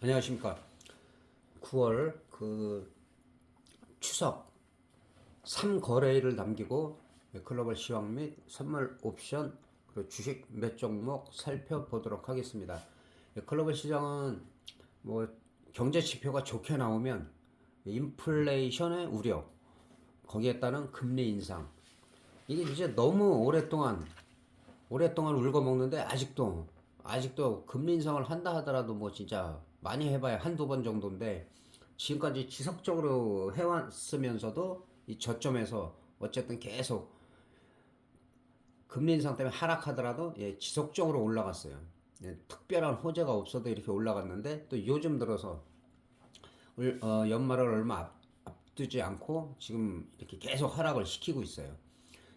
안녕하십니까. 9월 추석 3거래일을 남기고 글로벌 시황 및 선물 옵션 그리고 주식 몇 종목 살펴보도록 하겠습니다. 글로벌 시장은 뭐 경제 지표가 좋게 나오면 인플레이션의 우려, 거기에 따른 금리 인상, 이게 이제 너무 오랫동안 울고 먹는데 아직도 금리 인상을 한다 하더라도 뭐 진짜 많이 해봐야 한두 번 정도인데, 지금까지 지속적으로 해왔으면서도 이 저점에서 어쨌든 계속 금리 인상 때문에 하락하더라도 지속적으로 올라갔어요. 특별한 호재가 없어도 이렇게 올라갔는데, 또 요즘 들어서 연말을 얼마 앞두지 않고 지금 이렇게 계속 하락을 시키고 있어요.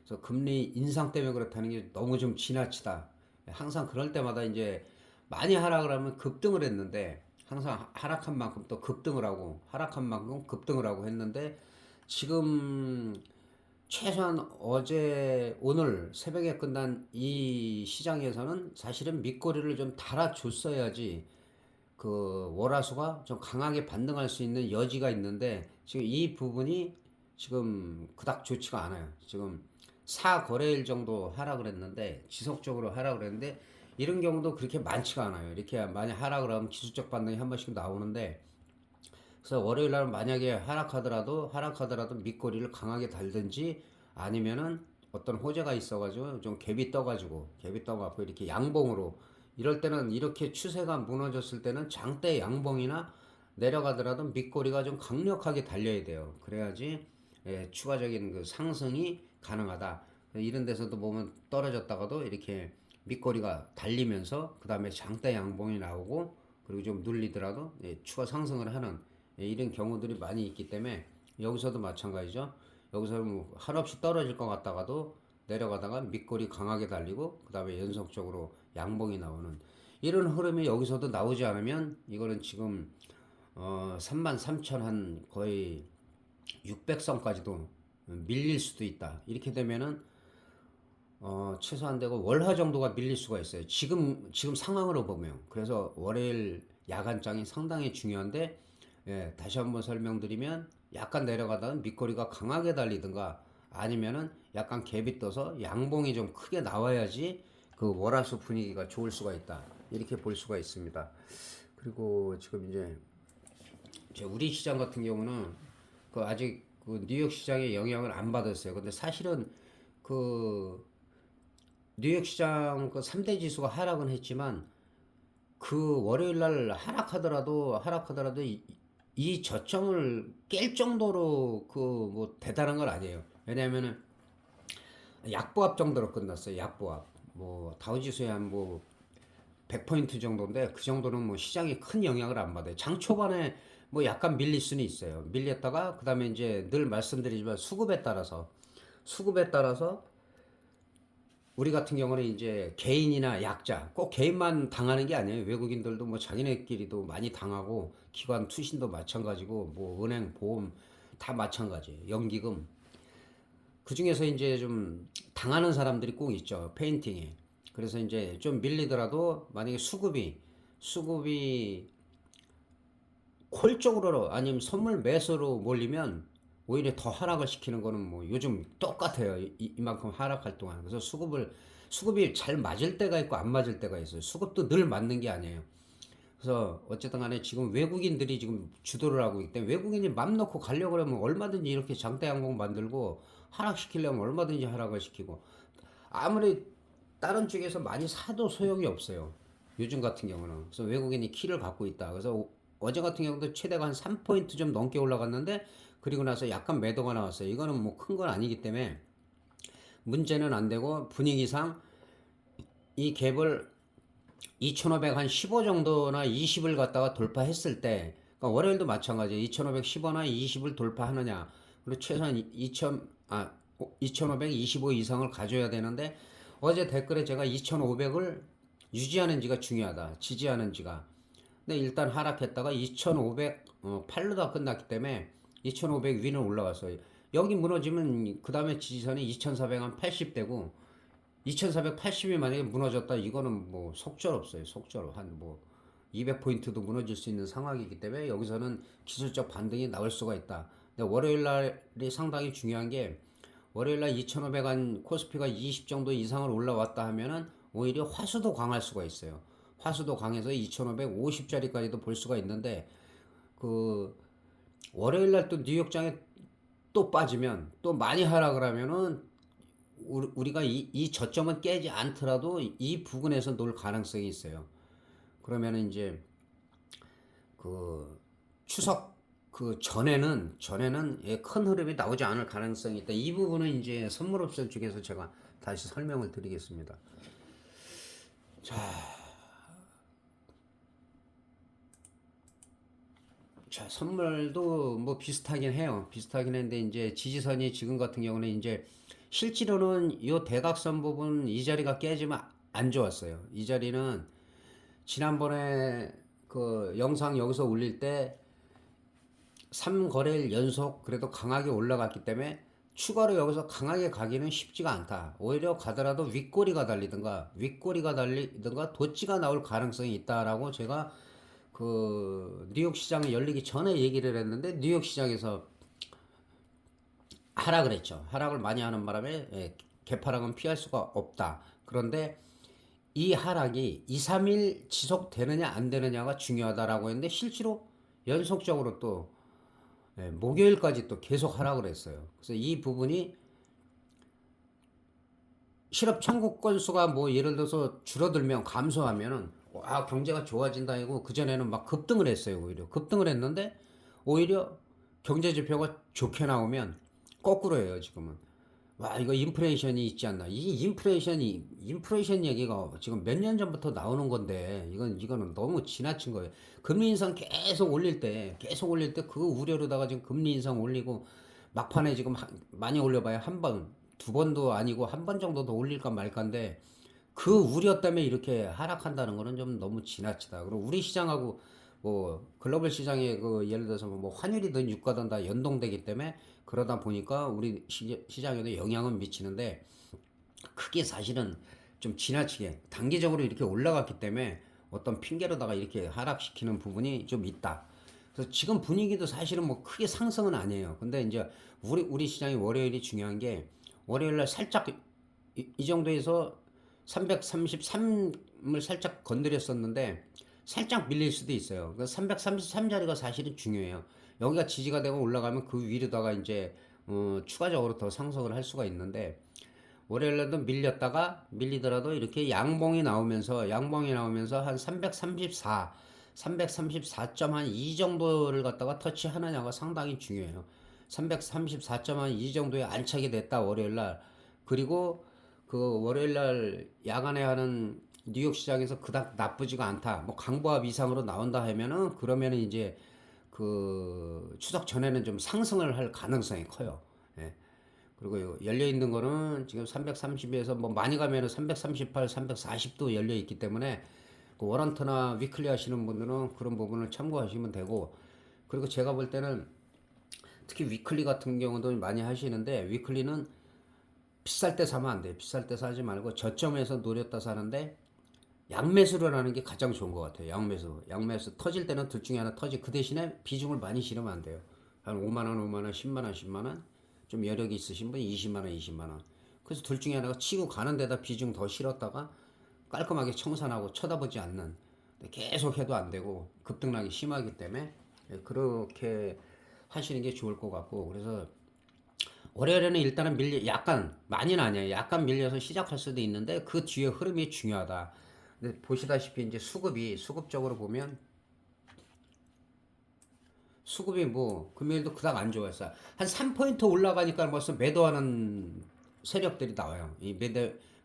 그래서 금리 인상 때문에 그렇다는 게 너무 좀 지나치다. 항상 그럴 때마다 이제 많이 하락을 하면 급등을 했는데, 항상 하락한 만큼 또 급등을 하고 하락한 만큼 급등을 하고 했는데, 지금 최소한 어제 오늘 새벽에 끝난 이 시장에서는 사실은 밑거리를 좀 달아줬어야지 그 월화수가 좀 강하게 반등할 수 있는 여지가 있는데, 지금 이 부분이 지금 그닥 좋지가 않아요. 지금 4거래일 정도 하락을 했는데, 지속적으로 하락을 했는데, 이런 경우도 그렇게 많지가 않아요. 이렇게 많이 하락을 하면 기술적 반등이 한 번씩 나오는데, 그래서 월요일 날 만약에 하락하더라도 밑거리를 강하게 달든지, 아니면은 어떤 호재가 있어가지고 좀 갭이 떠갖고 이렇게 양봉으로, 이럴 때는 이렇게 추세가 무너졌을 때는 장대 양봉이나 내려가더라도 밑거리가 좀 강력하게 달려야 돼요. 그래야지 추가적인 그 상승이 가능하다. 이런 데서도 보면 떨어졌다가도 이렇게 밑거리가 달리면서 그 다음에 장대 양봉이 나오고, 그리고 좀 눌리더라도 추가 상승을 하는 이런 경우들이 많이 있기 때문에, 여기서도 마찬가지죠. 여기서 뭐 한없이 떨어질 것 같다가도 내려가다가 밑거리 강하게 달리고 그 다음에 연속적으로 양봉이 나오는 이런 흐름이 여기서도 나오지 않으면, 이거는 지금 33,000 한 거의 600선까지도 밀릴 수도 있다. 이렇게 되면은 최소한 되고 월화 정도가 밀릴 수가 있어요. 지금 상황으로 보면. 그래서 월요일 야간장이 상당히 중요한데, 다시 한번 설명드리면, 약간 내려가다가 밑거리가 강하게 달리든가, 아니면은 약간 갭이 떠서 양봉이 좀 크게 나와야지 그 월화수 분위기가 좋을 수가 있다. 이렇게 볼 수가 있습니다. 그리고 지금 이제 우리 시장 같은 경우는 그 아직 그 뉴욕 시장의 영향을 안 받았어요. 근데 사실은 그 뉴욕 시장 그 3대 지수가 하락은 했지만, 그 월요일 날 하락하더라도 이 저점을 깰 정도로 그 뭐 대단한 건 아니에요. 왜냐면은 약보합 정도로 끝났어요. 약보합. 뭐 다우지수에 한 뭐 100포인트 정도인데, 그 정도는 뭐 시장이 큰 영향을 안 받아요. 장 초반에 뭐 약간 밀릴 수는 있어요. 밀렸다가 그다음에 이제 늘 말씀드리지만, 수급에 따라서 우리 같은 경우는 이제 개인이나 약자, 꼭 개인만 당하는 게 아니에요. 외국인들도 뭐 자기네끼리도 많이 당하고, 기관 투신도 마찬가지고, 뭐 은행, 보험 다 마찬가지예요. 연기금. 그 중에서 이제 좀 당하는 사람들이 꼭 있죠. 페인팅에. 그래서 이제 좀 밀리더라도 만약에 수급이 콜 쪽으로 아니면 선물 매수로 몰리면, 오히려 더 하락을 시키는 거는 뭐 요즘 똑같아요. 이만큼 하락할 동안. 그래서 수급이 잘 맞을 때가 있고 안 맞을 때가 있어요. 수급도 늘 맞는 게 아니에요. 그래서 어쨌든 간에 지금 외국인들이 지금 주도를 하고 있기 때문에, 외국인이 맘 놓고 가려고 그러면 얼마든지 이렇게 장대 양봉 만들고, 하락시키려면 얼마든지 하락을 시키고, 아무리 다른 쪽에서 많이 사도 소용이 없어요. 요즘 같은 경우는. 그래서 외국인이 키를 갖고 있다. 그래서 어제 같은 경우도 최대가 한 3포인트 좀 넘게 올라갔는데, 그리고 나서 약간 매도가 나왔어요. 이거는 뭐 큰 건 아니기 때문에 문제는 안 되고, 분위기상 이 갭을 2,500 한 15 정도나 20을 갖다가 돌파했을 때, 그러니까 월요일도 마찬가지예요. 2,515나 20을 돌파하느냐, 그리고 최소한 2,525 이상을 가져야 되는데, 어제 댓글에 제가 2,500을 유지하는지가 중요하다, 지지하는지가. 근데 일단 하락했다가 2,508로 끝났기 때문에 2,500 위는 올라갔어요. 여기 무너지면 그 다음에 지지선이 2,480 되고, 2,480이 만약에 무너졌다, 이거는 뭐 속절없어요. 속절. 한 뭐 200포인트도 무너질 수 있는 상황이기 때문에 여기서는 기술적 반등이 나올 수가 있다. 근데 월요일 날이 상당히 중요한 게 월요일 날 2,500원 코스피가 20 정도 이상을 올라왔다 하면은 오히려 화수도 강할 수가 있어요. 화수도 강해서 2,550짜리까지도 볼 수가 있는데 그 월요일 날 또 뉴욕장에 또 빠지면 또 많이 하락을 하면은 우리가 이 저점은 깨지 않더라도 이 부근에서 놀 가능성이 있어요. 그러면은 이제 그 추석 그 전에는 예, 큰 흐름이 나오지 않을 가능성이 있다. 이 부분은 이제 선물업체 쪽에서 제가 다시 설명을 드리겠습니다. 자, 선물도 뭐 비슷하긴 해요. 비슷하긴 한데 이제 지지선이 지금 같은 경우는 이제 실제로는 이 대각선 부분 이 자리가 깨지면 안 좋았어요. 이 자리는 지난번에 그 영상 여기서 올릴 때 3거래일 연속 그래도 강하게 올라갔기 때문에 추가로 여기서 강하게 가기는 쉽지가 않다. 오히려 가더라도 윗꼬리가 달리든가 도치가 나올 가능성이 있다라고 제가 그 뉴욕 시장이 열리기 전에 얘기를 했는데 뉴욕 시장에서 하락을 했죠. 하락을 많이 하는 바람에 개파락은 피할 수가 없다. 그런데 이 하락이 2, 3일 지속되느냐 안 되느냐가 중요하다라고 했는데 실제로 연속적으로 또 목요일까지 또 계속 하락을 했어요. 그래서 이 부분이 실업 청구 건수가 뭐 예를 들어서 줄어들면 감소하면은 경제가 좋아진다 이고 그전에는 막 급등을 했어요. 오히려 급등을 했는데 오히려 경제 지표가 좋게 나오면 거꾸로 해요. 지금은 와 이거 인플레이션이 있지 않나. 이 인플레이션 얘기가 지금 몇 년 전부터 나오는 건데 이거는 너무 지나친 거예요. 금리 인상 계속 올릴 때 그거 우려로다가 지금 금리 인상 올리고 막판에 지금 많이 올려봐야 한 번, 두 번도 아니고 한 번 정도 더 올릴까 말까인데 그 우려 때문에 이렇게 하락한다는 거는 좀 너무 지나치다. 그리고 우리 시장하고 뭐 글로벌 시장에 그 예를 들어서 뭐 환율이든 유가든 다 연동되기 때문에 그러다 보니까 우리 시장에도 영향은 미치는데 크게 사실은 좀 지나치게 단기적으로 이렇게 올라갔기 때문에 어떤 핑계로다가 이렇게 하락시키는 부분이 좀 있다. 그래서 지금 분위기도 사실은 뭐 크게 상승은 아니에요. 근데 이제 우리 시장이 월요일이 중요한 게 월요일 날 살짝 이 정도에서 333을 살짝 건드렸었는데 살짝 밀릴 수도 있어요. 그 333자리가 사실은 중요해요. 여기가 지지가 되고 올라가면 그 위로다가 이제 추가적으로 더 상승을 할 수가 있는데 월요일날도 밀리더라도 이렇게 양봉이 나오면서 한 334.2 정도를 갖다가 터치하느냐가 상당히 중요해요. 334.2 정도에 안착이 됐다 월요일날. 그리고 그 월요일날 야간에 하는 뉴욕 시장에서 그닥 나쁘지가 않다. 뭐 강보합 이상으로 나온다 하면은 그러면은 이제 그 추석 전에는 좀 상승을 할 가능성이 커요. 예. 그리고 열려 있는 거는 지금 330에서 뭐 많이 가면은 338, 340도 열려 있기 때문에 그 워런트나 위클리 하시는 분들은 그런 부분을 참고하시면 되고 그리고 제가 볼 때는 특히 위클리 같은 경우도 많이 하시는데 위클리는 비쌀 때 사면 안 돼요. 비쌀 때 사지 말고 저점에서 노렸다 사는데 양매수를 하는 게 가장 좋은 것 같아요. 양매수 터질 때는 둘 중에 하나 터지. 그 대신에 비중을 많이 실으면 안 돼요. 한 5만 원, 5만 원, 10만 원, 10만 원. 좀 여력이 있으신 분이 20만 원, 20만 원. 그래서 둘 중에 하나가 치고 가는 데다 비중 더 실었다가 깔끔하게 청산하고 쳐다보지 않는. 계속 해도 안 되고 급등락이 심하기 때문에 그렇게 하시는 게 좋을 것 같고 그래서 월요일에는 일단은 약간 많이는 아니에요. 약간 밀려서 시작할 수도 있는데 그 뒤에 흐름이 중요하다. 근데 보시다시피 이제 수급적으로 보면 수급이 뭐 금요일도 그닥 안 좋았어요. 한 3포인트 올라가니까 벌써 매도하는 세력들이 나와요.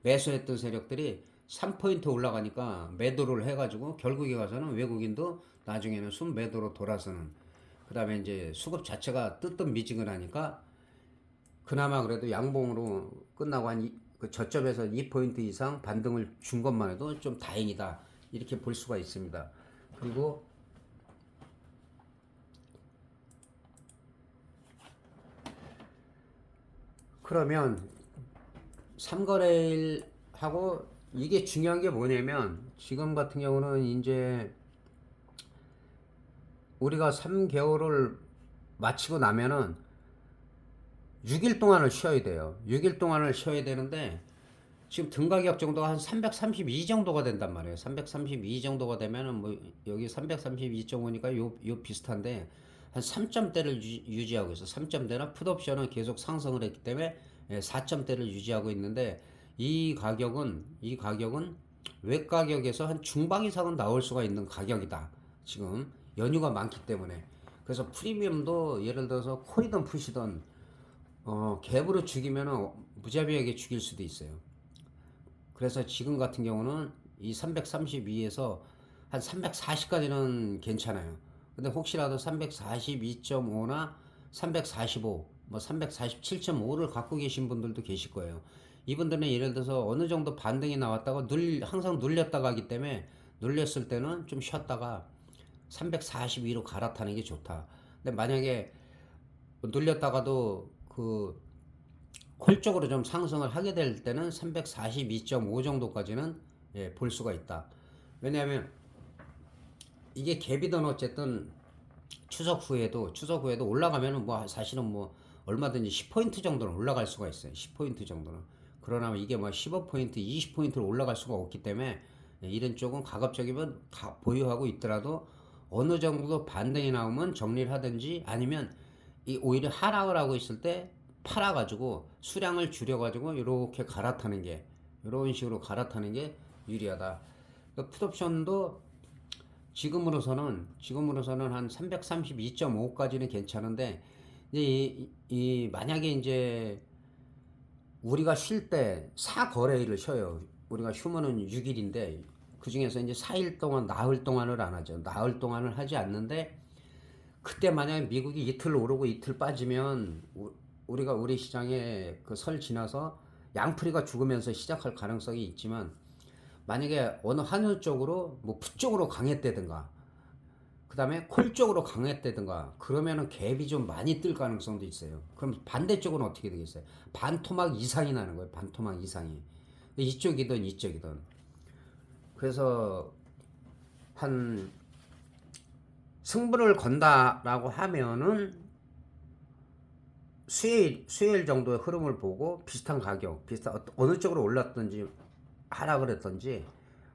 매수했던 세력들이 3포인트 올라가니까 매도를 해가지고 결국에 가서는 외국인도 나중에는 순매도로 돌아서는 그 다음에 이제 수급 자체가 뜨뜻미지근하니까 그나마 그래도 양봉으로 끝나고 그 저점에서 2포인트 이상 반등을 준 것만 해도 좀 다행이다. 이렇게 볼 수가 있습니다. 그리고 그러면 3거래일 하고 이게 중요한 게 뭐냐면 지금 같은 경우는 이제 우리가 3개월을 마치고 나면은 6일 동안을 쉬어야 돼요. 6일 동안을 쉬어야 되는데 지금 등가격 정도가 한 332 정도가 된단 말이에요. 332 정도가 되면은 뭐 여기 332.5니까 요 비슷한데 한 3점대를 유지하고 있어. 3점대나 풋옵션은 계속 상승을 했기 때문에 4점대를 유지하고 있는데 이 가격은 외 가격에서 한 중방 이상은 나올 수가 있는 가격이다. 지금 연휴가 많기 때문에. 그래서 프리미엄도 예를 들어서 콜이든 풋이든 갭으로 죽이면은 무자비하게 죽일 수도 있어요. 그래서 지금 같은 경우는 이 332에서 한 340까지는 괜찮아요. 근데 혹시라도 342.5나 345, 뭐 347.5를 갖고 계신 분들도 계실 거예요. 이분들은 예를 들어서 어느 정도 반등이 나왔다가 항상 눌렸다가 하기 때문에 눌렸을 때는 좀 쉬었다가 342로 갈아타는 게 좋다. 근데 만약에 눌렸다가도 그 콜적으로 좀 상승을 하게 될 때는 342.5 정도까지는 볼 수가 있다. 왜냐하면 이게 갭이든 어쨌든 추석 후에도 올라가면은 뭐 사실은 뭐 얼마든지 10포인트 정도는 올라갈 수가 있어요. 10포인트 정도는. 그러나 이게 뭐 15포인트, 20포인트로 올라갈 수가 없기 때문에 이런 쪽은 가급적이면 보유하고 있더라도 어느 정도 반등이 나오면 정리를 하든지 아니면 이 오히려 하락을 하고 있을 때 팔아가지고 수량을 줄여가지고 이렇게 갈아타는 게 이런 식으로 갈아타는 게 유리하다. 그러니까 풋옵션도 지금으로서는 한 332.5까지는 괜찮은데 이제 만약에 이제 우리가 쉴 때 사거래일을 쉬어요. 우리가 휴무는 6일인데 그 중에서 이제 4일 동안 나흘 동안을 안 하죠. 나흘 동안을 하지 않는데 그때 만약에 미국이 이틀 오르고 이틀 빠지면 우리가 우리 시장에 그 설 지나서 양풀이가 죽으면서 시작할 가능성이 있지만 만약에 어느 한우 쪽으로 뭐 풋쪽으로 강했다든가 그 다음에 콜 쪽으로 강했다든가 그러면은 갭이 좀 많이 뜰 가능성도 있어요. 그럼 반대쪽은 어떻게 되겠어요? 반토막 이상이 나는 거예요. 반토막 이상이. 이쪽이든. 그래서 한 승부를 건다라고 하면은 수요일 정도의 흐름을 보고 비슷한 가격, 어느 쪽으로 올랐든지 하락을 했든지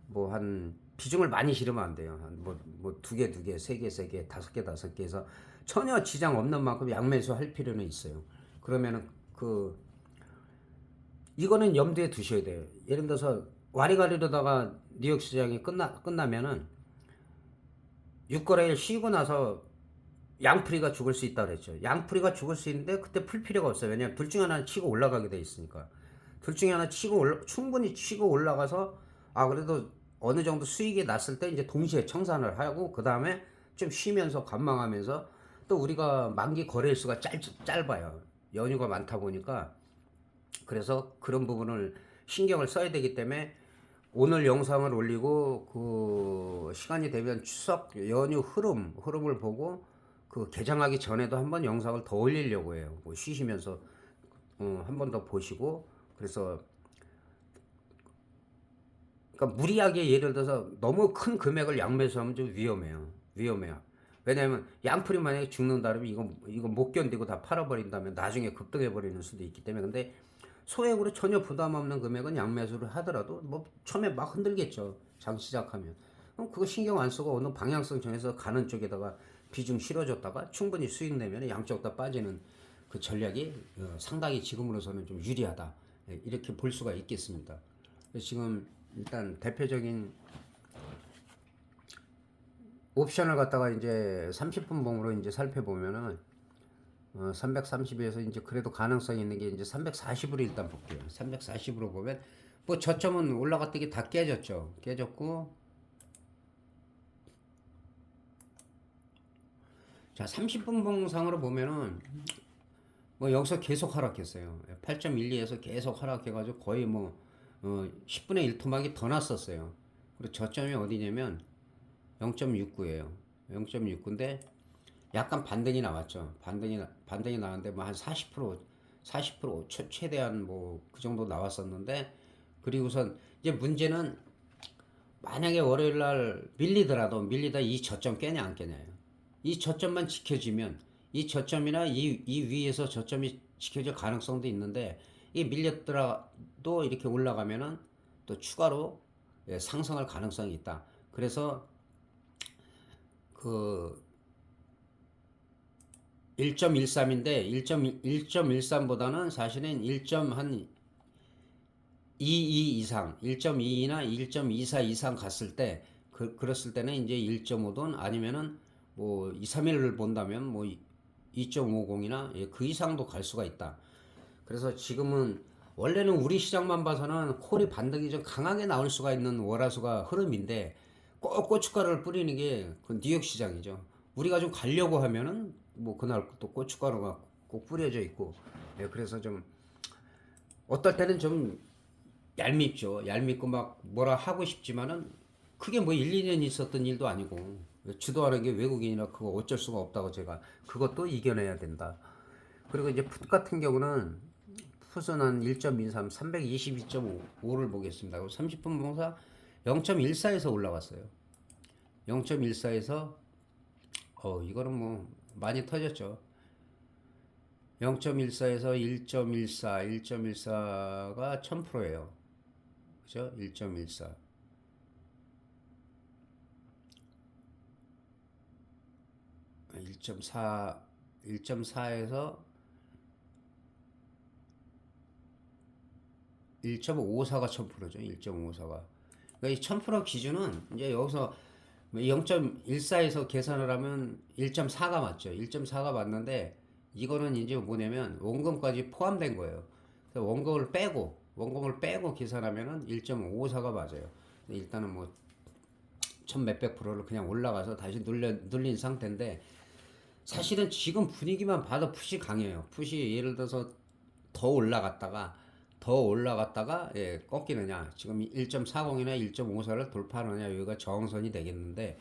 뭐 한 비중을 많이 실으면 안 돼요. 뭐 두 개, 세 개, 다섯 개 해서 전혀 지장 없는 만큼 양매수 할 필요는 있어요. 그러면은 이거는 염두에 두셔야 돼요. 예를 들어서 와리가리로다가 뉴욕 시장이 끝나면은 6거래일 쉬고 나서 양풀이가 죽을 수 있다 그랬죠. 양풀이가 죽을 수 있는데 그때 풀 필요가 없어요. 왜냐면 둘 중에 하나는 치고 올라가게 돼 있으니까. 둘 중에 하나 충분히 치고 올라가서 그래도 어느 정도 수익이 났을 때 이제 동시에 청산을 하고 그 다음에 좀 쉬면서 관망하면서 또 우리가 만기 거래일수가 짧아요. 연휴가 많다 보니까 그래서 그런 부분을 신경을 써야 되기 때문에 오늘 영상을 올리고 그 시간이 되면 추석 연휴 흐름을 보고 그 개장하기 전에도 한번 영상을 더 올리려고 해요. 뭐 쉬시면서 한 번 더 보시고 그래서 그러니까 무리하게 예를 들어서 너무 큰 금액을 양매수하면 좀 위험해요. 왜냐하면 양풀이 만약에 죽는다 그러면 이거 못 견디고 다 팔아버린다면 나중에 급등해 버리는 수도 있기 때문에 근데 소액으로 전혀 부담 없는 금액은 양매수를 하더라도 뭐 처음에 막 흔들겠죠. 장 시작하면. 그럼 그거 신경 안 쓰고 어느 방향성 정해서 가는 쪽에다가 비중 실어줬다가 충분히 수익 내면 양쪽 다 빠지는 그 전략이 상당히 지금으로서는 좀 유리하다. 이렇게 볼 수가 있겠습니다. 지금 일단 대표적인 옵션을 갖다가 이제 30분 봉으로 이제 살펴보면은 330에서 이제 그래도 가능성이 있는 게 이제 340으로 일단 볼게요. 340으로 보면 뭐 저점은 올라갔더니 다 깨졌고 자 30분 봉상으로 보면은 뭐 여기서 계속 하락했어요. 8.12에서 계속 하락해가지고 거의 뭐 10분의 1 토막이 더 났었어요. 그리고 저점이 어디냐면 0.69예요. 0.69인데 약간 반등이 나왔죠. 반등이 나왔는데 뭐 한 40% 최대한 뭐 그 정도 나왔었는데 그리고선 이제 문제는 만약에 월요일 날 밀리다 이 저점 깨냐 안 깨냐예요. 이 저점만 지켜지면 이 저점이나 이 위에서 저점이 지켜질 가능성도 있는데 이 밀렸더라도 이렇게 올라가면은 또 추가로 예, 상승할 가능성이 있다. 그래서 그 1.13인데 1.13보다는 사실은 1.22 이상, 1.22나 1.24 이상 갔을 때 그랬을 때는 이제 1.5든 아니면은 뭐 2, 3일을 본다면 뭐 2.50이나 예, 그 이상도 갈 수가 있다. 그래서 지금은 원래는 우리 시장만 봐서는 콜이 반등이 좀 강하게 나올 수가 있는 월화수가 흐름인데 꼭 고춧가루를 뿌리는 게 그 뉴욕 시장이죠. 우리가 좀 가려고 하면은 뭐 그날 또 고춧가루가 꼭 뿌려져 있고 예, 그래서 좀 어떨 때는 좀 얄밉죠. 얄밉고 막 뭐라 하고 싶지만은 그게 뭐 1, 2년 있었던 일도 아니고 주도하는 게 외국인이라 그거 어쩔 수가 없다고 제가 그것도 이겨내야 된다. 그리고 이제 풋 같은 경우는 풋은 1.23, 322.5를 보겠습니다. 그리고 30분 봉사 0.14에서 올라갔어요. 0.14에서 이거는 뭐 많이 터졌죠. 0.14에서 1.14, 1.14가 1000%예요. 그죠? 1.14. 1.4, 1.4에서 1.54가 1000%죠. 1.54가. 그러니까 이 1000% 기준은 이제 여기서 0.14에서 계산을 하면 1.4가 맞죠. 1.4가 맞는데 이거는 이제 뭐냐면 원금까지 포함된 거예요. 그래서 원금을 빼고 계산하면은 1.54가 맞아요. 일단은 뭐 천 몇백 프로를 그냥 올라가서 다시 눌린 상태인데 사실은 지금 분위기만 봐도 푸시 강해요. 푸시 예를 들어서 더 올라갔다가 예, 꺾이느냐 지금 1.40이나 1.54를 돌파하느냐 여기가 저항선이 되겠는데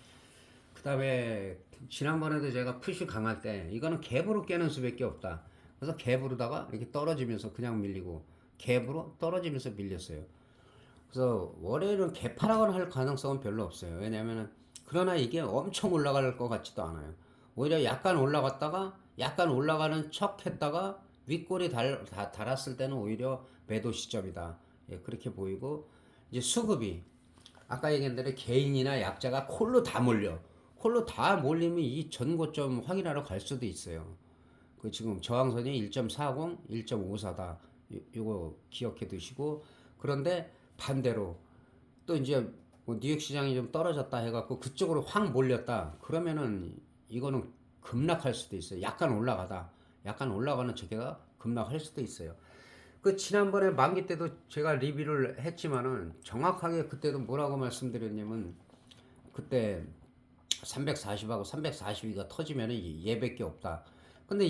그 다음에 지난번에도 제가 푸시 강할 때 이거는 갭으로 깨는 수밖에 없다. 그래서 갭으로다가 이렇게 떨어지면서 그냥 밀리고 갭으로 떨어지면서 밀렸어요. 그래서 월요일은 개파락을 할 가능성은 별로 없어요. 왜냐하면 그러나 이게 엄청 올라갈 것 같지도 않아요. 오히려 약간 올라갔다가 약간 올라가는 척 했다가 윗골이 달았을 때는 오히려 매도 시점이다. 예, 그렇게 보이고 이제 수급이 아까 얘기한 대로 개인이나 약자가 콜로 다 몰리면 이 전고점 확인하러 갈 수도 있어요. 그 지금 저항선이 1.40, 1.54다. 요거 기억해 두시고 그런데 반대로 또 이제 뭐 뉴욕 시장이 좀 떨어졌다 해갖고 그쪽으로 확 몰렸다. 그러면은 이거는 급락할 수도 있어요. 약간 올라가는 저기가 급락할 수도 있어요. 그 지난번에 만기 때도 제가 리뷰를 했지만은 정확하게 그때도 뭐라고 말씀드렸냐면 그때 340하고 342가 터지면은 얘밖에 없다. 근데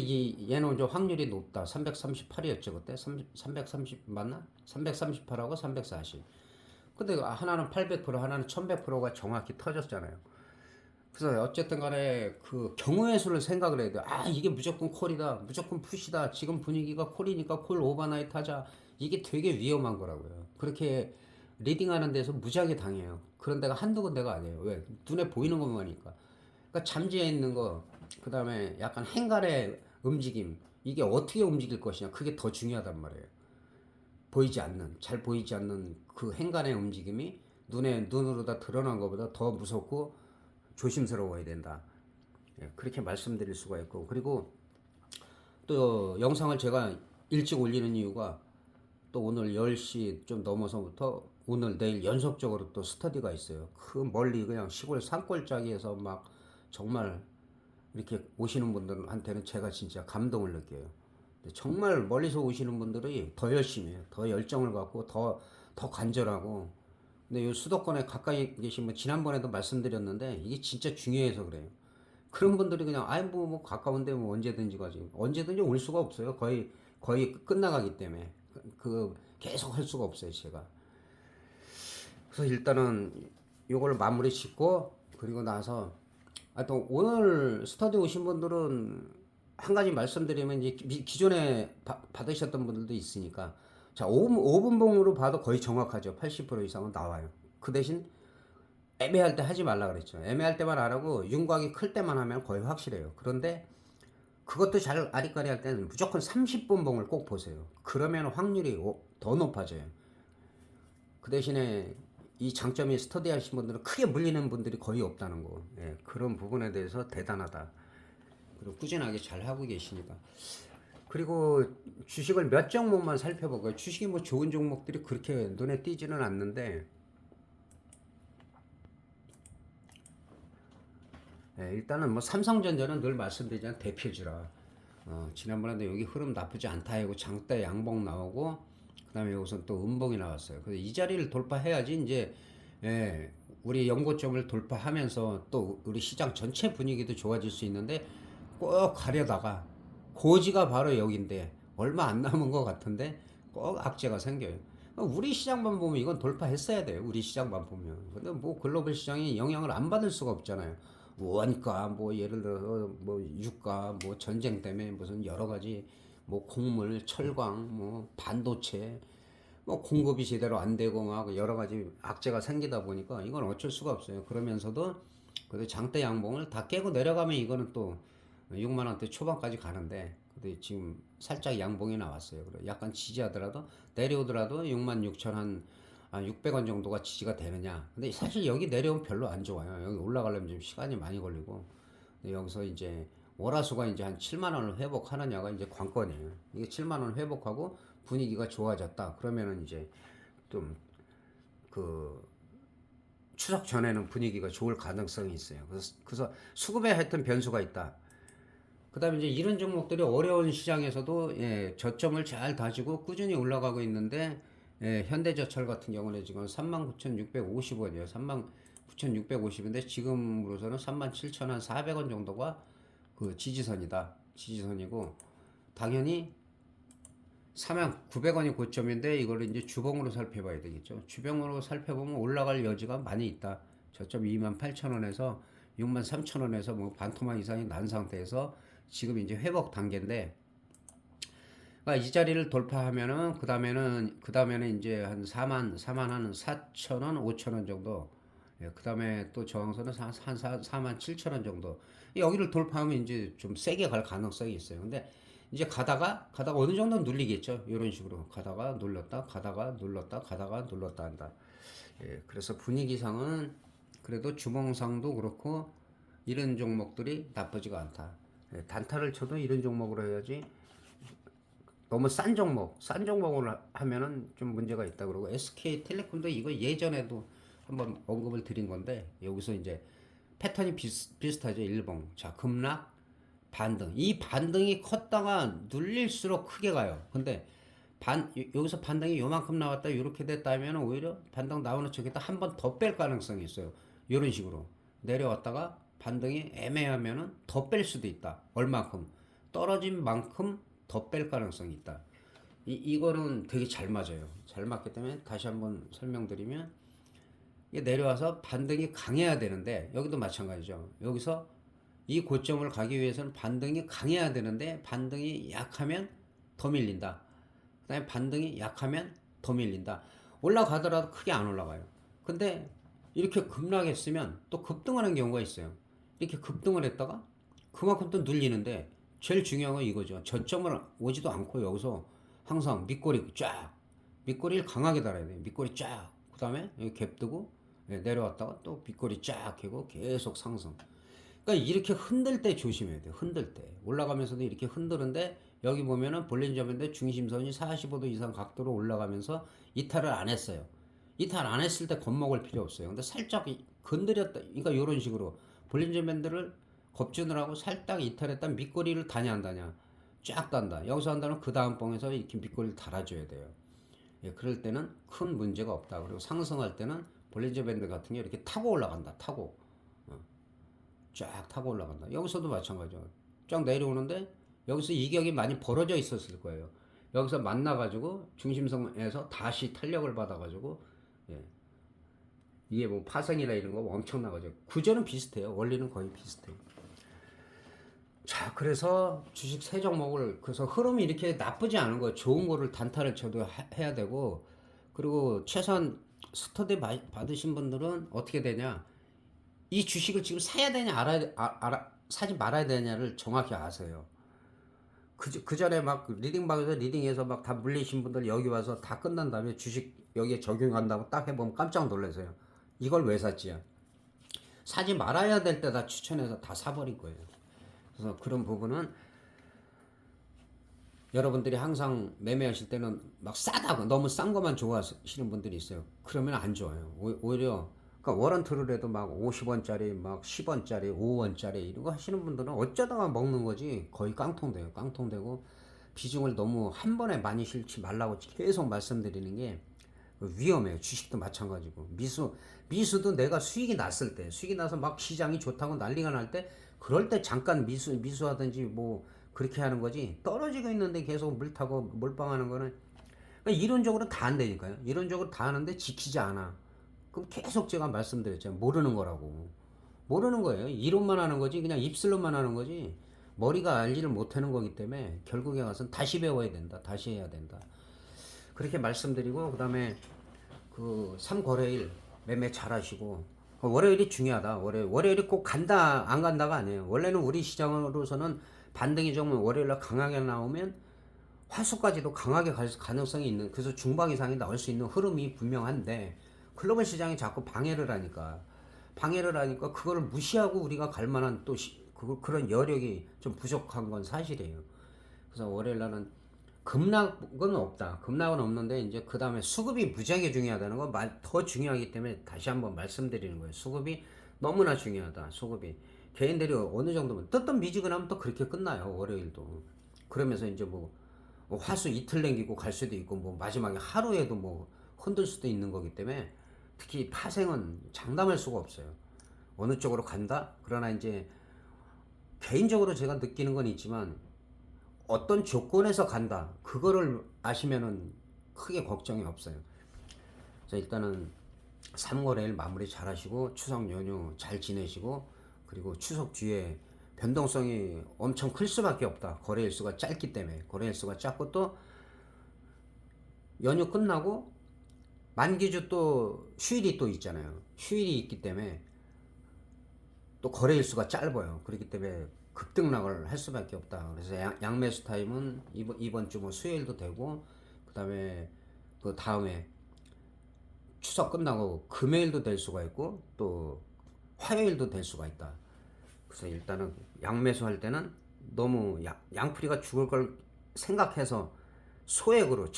얘는 좀 확률이 높다. 338이었죠 그때. 330 맞나? 338하고 340. 근데 하나는 800%, 하나는 1100%가 정확히 터졌잖아요. 그래서 어쨌든 간에 그 경우의 수를 생각을 해야 돼요. 아, 이게 무조건 콜이다. 무조건 푸시다. 지금 분위기가 콜이니까 콜 오버나이트 하자. 이게 되게 위험한 거라고요. 그렇게 리딩하는 데서 무지하게 당해요. 그런 데가 한두 군데가 아니에요. 왜? 눈에 보이는 것만 하니까. 그러니까 잠재해 있는 거, 그 다음에 약간 행간의 움직임. 이게 어떻게 움직일 것이냐. 그게 더 중요하단 말이에요. 잘 보이지 않는 그 행간의 움직임이 눈으로 다 드러난 것보다 더 무섭고 조심스러워야 된다. 예, 그렇게 말씀드릴 수가 있고 그리고 또 영상을 제가 일찍 올리는 이유가 또 오늘 10시 좀 넘어서부터 오늘 내일 연속적으로 또 스터디가 있어요. 그 멀리 그냥 시골 산골짜기에서 막 정말 이렇게 오시는 분들한테는 제가 진짜 감동을 느껴요. 정말 멀리서 오시는 분들이 더 열심히 해요. 더 열정을 갖고 더 간절하고 근데 이 수도권에 가까이 계신 분 지난번에도 말씀드렸는데 이게 진짜 중요해서 그래요. 그런 분들이 그냥 아이 뭐 가까운데 뭐 언제든지 가지 언제든지 올 수가 없어요. 거의 끝나가기 때문에 계속 할 수가 없어요 제가. 그래서 일단은 이걸 마무리 짓고 그리고 나서 또 오늘 스터디 오신 분들은 한 가지 말씀드리면 이제 기존에 받으셨던 분들도 있으니까 자 5분 봉으로 봐도 거의 정확하죠. 80% 이상은 나와요. 그 대신 애매할 때 하지 말라 그랬죠. 애매할 때만 안 하고 윤곽이 클 때만 하면 거의 확실해요. 그런데 그것도 잘 아리까리 할 때는 무조건 30분 봉을 꼭 보세요. 그러면 확률이 더 높아져요. 그 대신에 이 장점이 스터디 하신 분들은 크게 물리는 분들이 거의 없다는 거. 예, 그런 부분에 대해서 대단하다. 그리고 꾸준하게 잘 하고 계시니까. 그리고 주식을 몇 종목만 살펴보고요. 주식이 뭐 좋은 종목들이 그렇게 눈에 띄지는 않는데, 예, 일단은 뭐 삼성전자는 늘 말씀드리지만 대표주라. 지난번에도 여기 흐름 나쁘지 않다 하고 장대 양봉 나오고, 그다음에 여기서 또 음봉이 나왔어요. 그래서 이 자리를 돌파해야지 이제, 예, 우리 연고점을 돌파하면서 또 우리 시장 전체 분위기도 좋아질 수 있는데, 꼭 가려다가 고지가 바로 여기인데 얼마 안 남은 것 같은데 꼭 악재가 생겨요. 우리 시장만 보면 이건 돌파했어야 돼요. 우리 시장만 보면. 근데 뭐 글로벌 시장이 영향을 안 받을 수가 없잖아요. 원가, 뭐 예를 들어서 뭐 유가, 뭐 전쟁 때문에 무슨 여러 가지 뭐 곡물, 철강, 뭐 반도체, 뭐 공급이 제대로 안 되고 막 여러 가지 악재가 생기다 보니까 이건 어쩔 수가 없어요. 그러면서도 그래도 장대 양봉을 다 깨고 내려가면 이거는 또 6만 원대 초반까지 가는데 근데 지금 살짝 양봉이 나왔어요. 그래 약간 지지하더라도 내려오더라도 6만 6천 한 600원 정도가 지지가 되느냐. 근데 사실 여기 내려오면 별로 안 좋아요. 여기 올라가려면 좀 시간이 많이 걸리고 여기서 이제 월화수가 이제 한 7만 원을 회복하느냐가 이제 관건이에요. 이게 7만 원 회복하고 분위기가 좋아졌다. 그러면은 이제 좀 그 추석 전에는 분위기가 좋을 가능성이 있어요. 그래서 수급에 하여튼 변수가 있다. 그다음에 이제 이런 종목들이 어려운 시장에서도 예, 저점을 잘 다지고 꾸준히 올라가고 있는데 예, 현대제철 같은 경우는 지금 39,650원이에요. 39,650인데 지금으로서는 37,400원 정도가 그 지지선이다. 지지선이고 당연히 49,900원이 고점인데 이거를 이제 주봉으로 살펴봐야 되겠죠. 주봉으로 살펴보면 올라갈 여지가 많이 있다. 저점 28,000원에서 63,000원에서 뭐 반토막 이상이 난 상태에서 지금 이제 회복 단계인데 그러니까 이 자리를 돌파하면은 그 다음에는 이제 한 4만 한 4,000원, 5,000원 정도. 예, 그다음에 또 저항선은 한 4만 7천원 정도. 여기를 돌파하면 이제 좀 세게 갈 가능성이 있어요. 근데 이제 가다가 어느 정도 눌리겠죠. 이런 식으로 가다가 눌렀다 한다. 예, 그래서 분위기상은 그래도 주봉상도 그렇고 이런 종목들이 나쁘지가 않다. 예, 단타를 쳐도 이런 종목으로 해야지 너무 싼 종목으로 하면은 좀 문제가 있다 그러고 SK텔레콤도 이거 예전에도 한번 언급을 드린 건데 여기서 이제 패턴이 비슷하죠. 일봉. 자, 급락, 반등. 이 반등이 컸다가 눌릴수록 크게 가요. 근데 여기서 반등이 요만큼 나왔다 이렇게 됐다면 오히려 반등 나오는 쪽에다 한 번 더 뺄 가능성이 있어요. 이런 식으로 내려왔다가 반등이 애매하면은 더 뺄 수도 있다. 얼마큼 떨어진 만큼 더 뺄 가능성이 있다. 이거는 되게 잘 맞아요. 잘 맞기 때문에 다시 한번 설명드리면 이게 내려와서 반등이 강해야 되는데 여기도 마찬가지죠. 여기서 이 고점을 가기 위해서는 반등이 강해야 되는데 반등이 약하면 더 밀린다. 그다음에 반등이 약하면 더 밀린다. 올라가더라도 크게 안 올라가요. 근데 이렇게 급락했으면 또 급등하는 경우가 있어요. 이렇게 급등을 했다가 그만큼 또 눌리는데 제일 중요한 건 이거죠. 저점을 오지도 않고 여기서 항상 밑꼬리 쫙 밑꼬리를 강하게 달아야 돼요. 밑꼬리 쫙. 그다음에 여기 갭 뜨고 내려왔다가 또 밑꼬리 쫙 하고 계속 상승. 그러니까 이렇게 흔들 때 조심해야 돼요. 흔들 때. 올라가면서도 이렇게 흔드는데 여기 보면은 볼린저밴드 중심선이 45도 이상 각도로 올라가면서 이탈을 안 했어요. 이탈 안 했을 때 겁먹을 필요 없어요. 근데 살짝 건드렸다. 그러니까 이런 식으로 볼린저밴드를 겁주느라고 하고 살짝 이탈했다 밑꼬리를 다냐 안 다냐. 쫙 단다. 여기서 한다면 그 다음 봉에서 이렇게 밑꼬리를 달아줘야 돼요. 예, 그럴 때는 큰 문제가 없다. 그리고 상승할 때는 볼린저 밴드 같은 게 이렇게 타고 올라간다. 타고. 쫙 타고 올라간다. 여기서도 마찬가지죠. 쫙 내려오는데 여기서 이격이 많이 벌어져 있었을 거예요. 여기서 만나가지고 중심선에서 다시 탄력을 받아가지고 예, 이게 뭐 파생이나 이런 거 엄청나가지고 구조는 비슷해요. 원리는 거의 비슷해요. 자, 그래서 주식 세 종목을 그래서 흐름이 이렇게 나쁘지 않은 거예요. 좋은 거를 단타를 쳐도 해야 되고 그리고 최소한 스터디 받으신 분들은 어떻게 되냐? 이 주식을 지금 사야 되냐 사지 말아야 되냐를 정확히 아세요. 그 전에 막 리딩방에서 리딩해서 막 다 물리신 분들 여기 와서 다 끝난 다음에 주식 여기에 적용한다고 딱 해보면 깜짝 놀라세요. 이걸 왜 샀지야? 사지 말아야 될 때다 추천해서 다 사버린 거예요. 그래서 그런 부분은 여러분들이 항상 매매하실 때는 막 싸다고 너무 싼 것만 좋아하시는 분들이 있어요. 그러면 안 좋아요. 오히려 그러니까 워런트를 해도 막 50원짜리 막 10원짜리 5원짜리 이런 거 하시는 분들은 어쩌다가 먹는 거지 거의 깡통돼요. 깡통되고 비중을 너무 한 번에 많이 실지 말라고 계속 말씀드리는 게 위험해요. 주식도 마찬가지고 미수도 내가 수익이 났을 때 수익이 나서 막 시장이 좋다고 난리가 날 때 그럴 때 잠깐 미수하든지 뭐 그렇게 하는 거지 떨어지고 있는데 계속 물 타고 몰빵하는 거는 그러니까 이론적으로 다 안 되니까요. 이론적으로 다 하는데 지키지 않아. 그럼 계속 제가 말씀드렸잖아요. 모르는 거라고. 모르는 거예요. 이론만 하는 거지 그냥 입술로만 하는 거지 머리가 알지를 못하는 거기 때문에 결국에 가서는 다시 배워야 된다. 다시 해야 된다. 그렇게 말씀드리고 그다음에 그 3거래일 매매 잘 하시고 월요일이 중요하다. 월요일이 꼭 간다 안 간다가 아니에요. 원래는 우리 시장으로서는 반등이 좀 월요일날 강하게 나오면 화수까지도 강하게 갈 가능성이 있는 그래서 중방 이상이 나올 수 있는 흐름이 분명한데 글로벌 시장이 자꾸 방해를 하니까 그거를 무시하고 우리가 갈 만한 또 그런 여력이 좀 부족한 건 사실이에요. 그래서 월요일 날은 급락은 없다. 급락은 없는데 이제 그 다음에 수급이 무지하게 중요하다는 거 더 중요하기 때문에 다시 한번 말씀드리는 거예요. 수급이 너무나 중요하다. 수급이 개인들이 어느 정도면 뜨뜻미지근하면 또 그렇게 끝나요. 월요일도 그러면서 이제 뭐 화수 이틀 남기고 갈 수도 있고 뭐 마지막에 하루에도 뭐 흔들 수도 있는 거기 때문에 특히 파생은 장담할 수가 없어요. 어느 쪽으로 간다? 그러나 이제 개인적으로 제가 느끼는 건 있지만 어떤 조건에서 간다. 그거를 아시면은 크게 걱정이 없어요. 그래서 일단은 3월일 마무리 잘 하시고 추석 연휴 잘 지내시고 그리고 추석 뒤에 변동성이 엄청 클 수밖에 없다. 거래일수가 짧기 때문에 거래일수가 짧고 또 연휴 끝나고 만기주 또 휴일이 또 있잖아요. 휴일이 있기 때문에 또 거래일수가 짧아요. 그렇기 때문에 급등락을 할 수밖에 없다. 그래서 양매수 타임은 이번 주 뭐 수요일도 되고 그다음에 그 다음에 추석 끝나고 금요일도 될 수가 있고 또 화요일도 될 수가 있다. 그래서 일단은 양매수 할 때는 너무 양풀이가 죽을 걸 생각해서 소액으로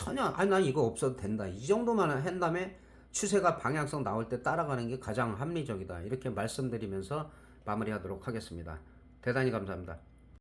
난 이거 없어도 된다 이 정도만 한 다음에 추세가 방향성 나올 때 따라가는 게 가장 합리적이다 이렇게 말씀드리면서 마무리하도록 하겠습니다. 대단히 감사합니다.